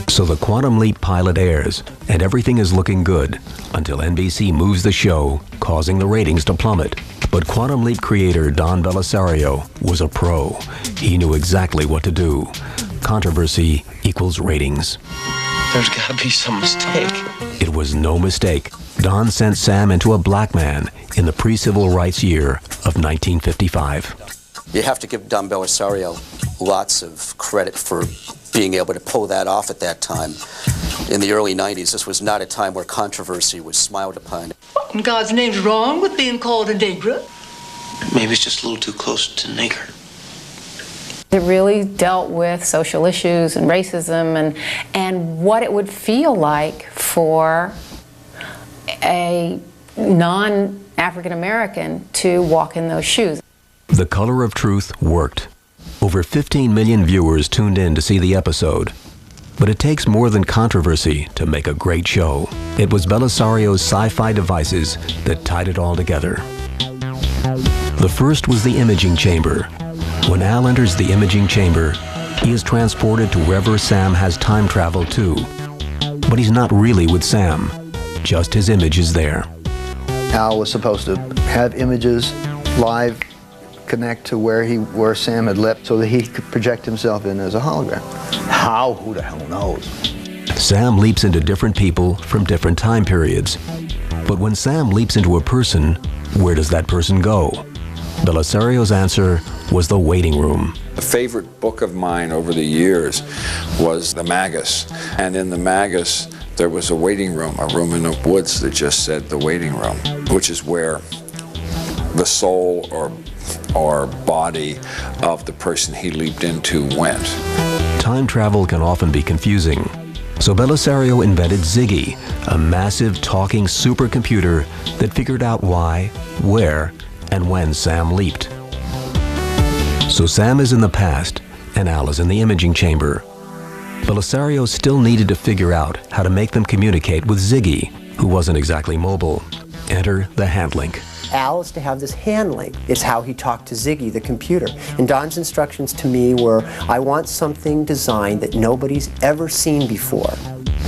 So the Quantum Leap pilot airs, and everything is looking good until NBC moves the show, causing the ratings to plummet. But Quantum Leap creator Don Belisario was a pro. He knew exactly what to do. Controversy equals ratings. There's got to be some mistake. It was no mistake. Don sent Sam into a black man in the pre-civil rights year of 1955. You have to give Don Belisario lots of credit for being able to pull that off at that time. In the early 90s, this was not a time where controversy was smiled upon. What in God's name's wrong with being called a nigger? Maybe it's just a little too close to nigger. It really dealt with social issues and racism and what it would feel like for a non-African American to walk in those shoes. The Color of Truth worked. Over 15 million viewers tuned in to see the episode. But it takes more than controversy to make a great show. It was Belisario's sci-fi devices that tied it all together. The first was the imaging chamber. When Al enters the imaging chamber, he is transported to wherever Sam has time traveled to. But he's not really with Sam. Just his image is there. Al was supposed to have images live connect to where Sam had leapt so that he could project himself in as a hologram. How? Who the hell knows? Sam leaps into different people from different time periods. But when Sam leaps into a person, where does that person go? Belisario's answer was the waiting room. A favorite book of mine over the years was The Magus. And in The Magus, there was a waiting room, a room in the woods that just said the waiting room, which is where the soul or body of the person he leaped into went. Time travel can often be confusing. So Belisario invented Ziggy, a massive talking supercomputer that figured out why, where, and when Sam leaped. So Sam is in the past, and Al is in the imaging chamber. Belisario still needed to figure out how to make them communicate with Ziggy, who wasn't exactly mobile. Enter the hand link. Al is to have this hand link. It's how he talked to Ziggy, the computer. And Don's instructions to me were, I want something designed that nobody's ever seen before.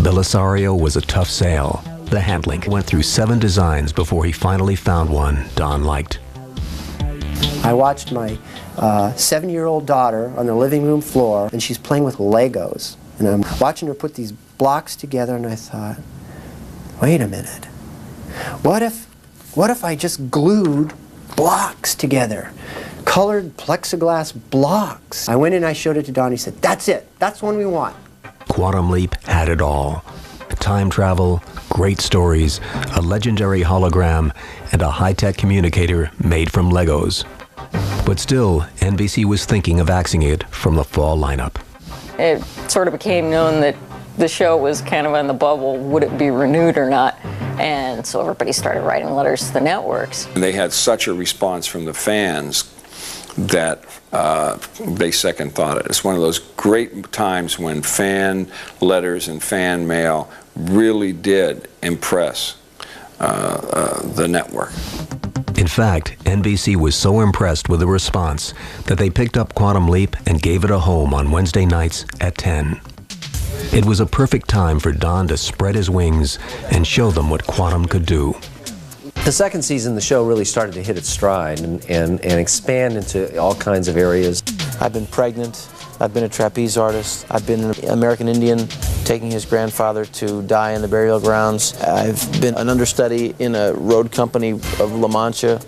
Belisario was a tough sale. The hand link went through 7 designs before he finally found one Don liked. I watched my 7-year-old daughter on the living room floor, and she's playing with Legos. And I'm watching her put these blocks together, and I thought, wait a minute. What if I just glued blocks together? Colored plexiglass blocks. I went in and I showed it to Don. He said, that's it. That's the one we want. Quantum Leap had it all. Time travel, great stories, a legendary hologram, and a high-tech communicator made from Legos. But still, NBC was thinking of axing it from the fall lineup. It sort of became known that the show was kind of on the bubble, would it be renewed or not? And so everybody started writing letters to the networks. And they had such a response from the fans that they second thought it. It's one of those great times when fan letters and fan mail really did impress the network. In fact, NBC was so impressed with the response that they picked up Quantum Leap and gave it a home on Wednesday nights at 10. It was a perfect time for Don to spread his wings and show them what Quantum could do. The second season, the show really started to hit its stride and expand into all kinds of areas. I've been pregnant. I've been a trapeze artist. I've been an American Indian taking his grandfather to die in the burial grounds. I've been an understudy in a road company of La Mancha.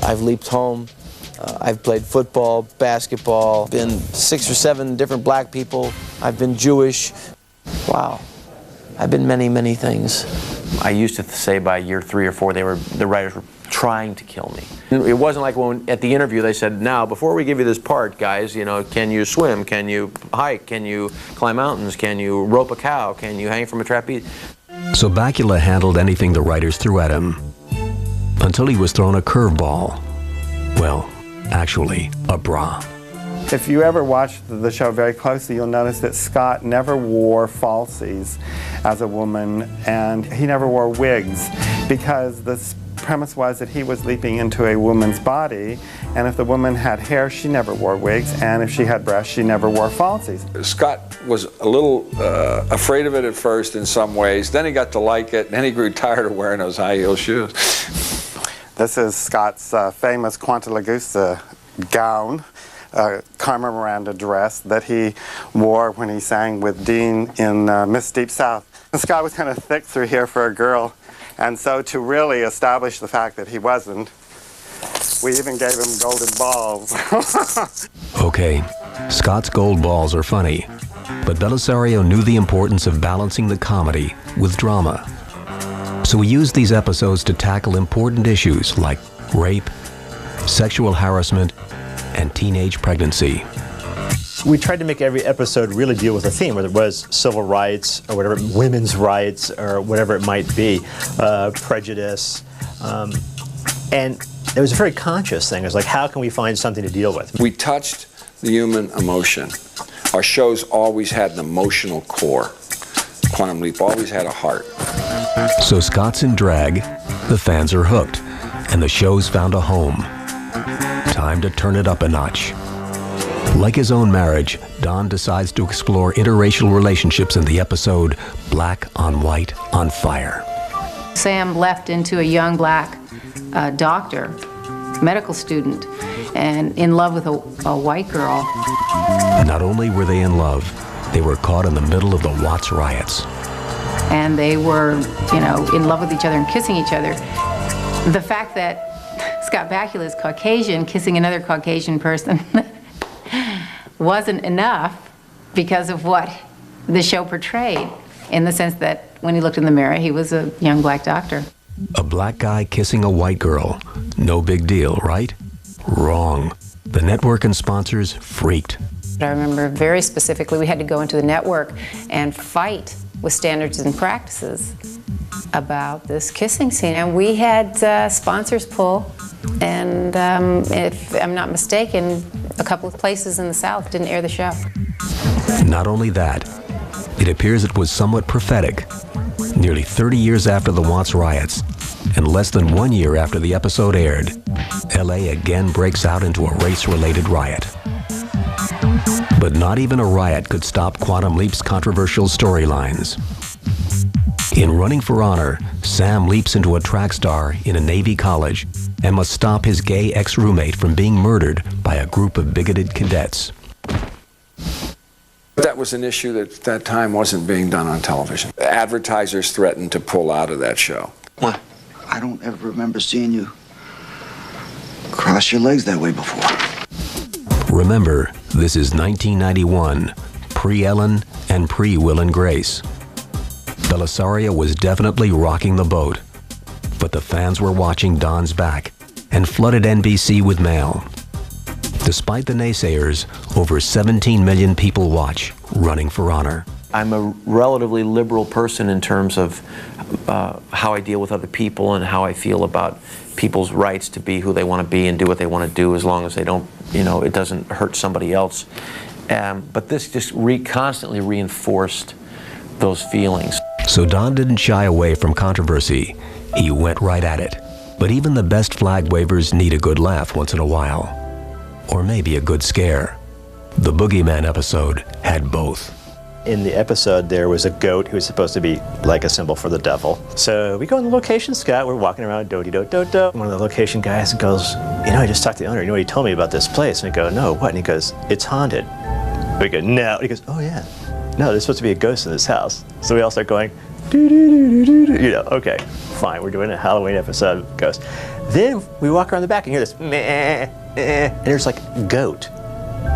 I've leaped home. I've played football, basketball, been 6 or 7 different black people. I've been Jewish. Wow. I've been many, many things. I used to say by year 3 or 4, the writers were trying to kill me. It wasn't like when at the interview they said, now, before we give you this part, guys, you know, can you swim? Can you hike? Can you climb mountains? Can you rope a cow? Can you hang from a trapeze? So Bakula handled anything the writers threw at him, until he was thrown a curveball. Well, actually, a bra. If you ever watch the show very closely, you'll notice that Scott never wore falsies as a woman, and he never wore wigs, because the premise was that he was leaping into a woman's body, and if the woman had hair, she never wore wigs, and if she had breasts, she never wore falsies. Scott was a little afraid of it at first in some ways. Then he got to like it, and then he grew tired of wearing those high-heel shoes. This is Scott's famous Quanta Lagusa gown, Carmen Miranda dress that he wore when he sang with Dean in Miss Deep South. And Scott was kind of thick through here for a girl, and so to really establish the fact that he wasn't, we even gave him golden balls. Okay, Scott's gold balls are funny, but Belisario knew the importance of balancing the comedy with drama. So he used these episodes to tackle important issues like rape, sexual harassment, and teenage pregnancy. We tried to make every episode really deal with a theme, whether it was civil rights or whatever, women's rights or whatever it might be, prejudice, and it was a very conscious thing. It was like, how can we find something to deal with? We touched the human emotion. Our shows always had an emotional core. Quantum Leap always had a heart. So Scott's in drag, the fans are hooked, and the show's found a home. Time to turn it up a notch. Like his own marriage, Don decides to explore interracial relationships in the episode Black on White on Fire. Sam left into a young black doctor, medical student, and in love with a white girl. Not only were they in love, they were caught in the middle of the Watts riots. And they were, in love with each other and kissing each other. The fact that Scott Bakula is Caucasian, kissing another Caucasian person wasn't enough because of what the show portrayed, in the sense that when he looked in the mirror, he was a young black doctor. A black guy kissing a white girl. No big deal, right? Wrong. The network and sponsors freaked. I remember very specifically we had to go into the network and fight with standards and practices about this kissing scene. And we had sponsors pull, and if I'm not mistaken, a couple of places in the South didn't air the show. Not only that, it appears it was somewhat prophetic. Nearly 30 years after the Watts riots, and less than 1 year after the episode aired, LA again breaks out into a race-related riot. But not even a riot could stop Quantum Leap's controversial storylines. In Running for Honor, Sam leaps into a track star in a Navy college and must stop his gay ex-roommate from being murdered by a group of bigoted cadets. That was an issue that at that time wasn't being done on television. Advertisers threatened to pull out of that show. What? I don't ever remember seeing you cross your legs that way before. Remember, this is 1991, pre-Ellen and pre-Will and Grace. Belisario was definitely rocking the boat, but the fans were watching Don's back and flooded NBC with mail. Despite the naysayers, over 17 million people watch Running for Honor. I'm a relatively liberal person in terms of how I deal with other people and how I feel about people's rights to be who they want to be and do what they want to do, as long as they don't, it doesn't hurt somebody else. But this just constantly reinforced those feelings. So Don didn't shy away from controversy. He went right at it. But even the best flag wavers need a good laugh once in a while. Or maybe a good scare. The Boogeyman episode had both. In the episode, there was a goat who was supposed to be like a symbol for the devil. So we go on the location, Scott. We're walking around, do-de-do-do-do. One of the location guys goes, I just talked to the owner. You know what he told me about this place? And we go, no, what? And he goes, it's haunted. We go, no. And he goes, oh, yeah. No, there's supposed to be a ghost in this house. So we all start going, do-do-do-do-do. Okay, fine. We're doing a Halloween episode of Ghost. Then we walk around the back and hear this, meh, and there's like a goat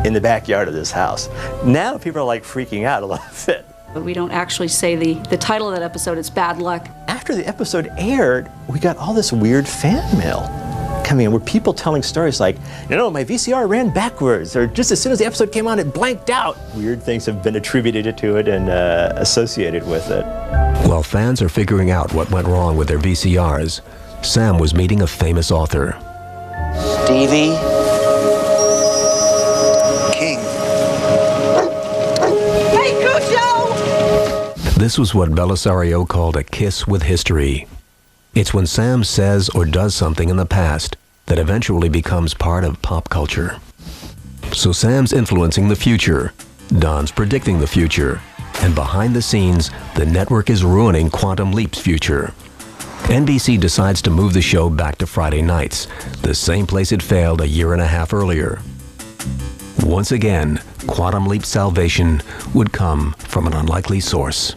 in the backyard of this house. Now people are like freaking out a lot of it. We don't actually say the title of that episode, it's Bad Luck. After the episode aired, we got all this weird fan mail coming in, where people telling stories like, my VCR ran backwards, or just as soon as the episode came on, it blanked out. Weird things have been attributed to it and associated with it. While fans are figuring out what went wrong with their VCRs, Sam was meeting a famous author. Stevie King. Hey, Cujo! This was what Belisario called a kiss with history. It's when Sam says or does something in the past that eventually becomes part of pop culture. So Sam's influencing the future, Don's predicting the future, and behind the scenes, the network is ruining Quantum Leap's future. NBC decides to move the show back to Friday nights, the same place it failed a year and a half earlier. Once again, Quantum Leap's salvation would come from an unlikely source.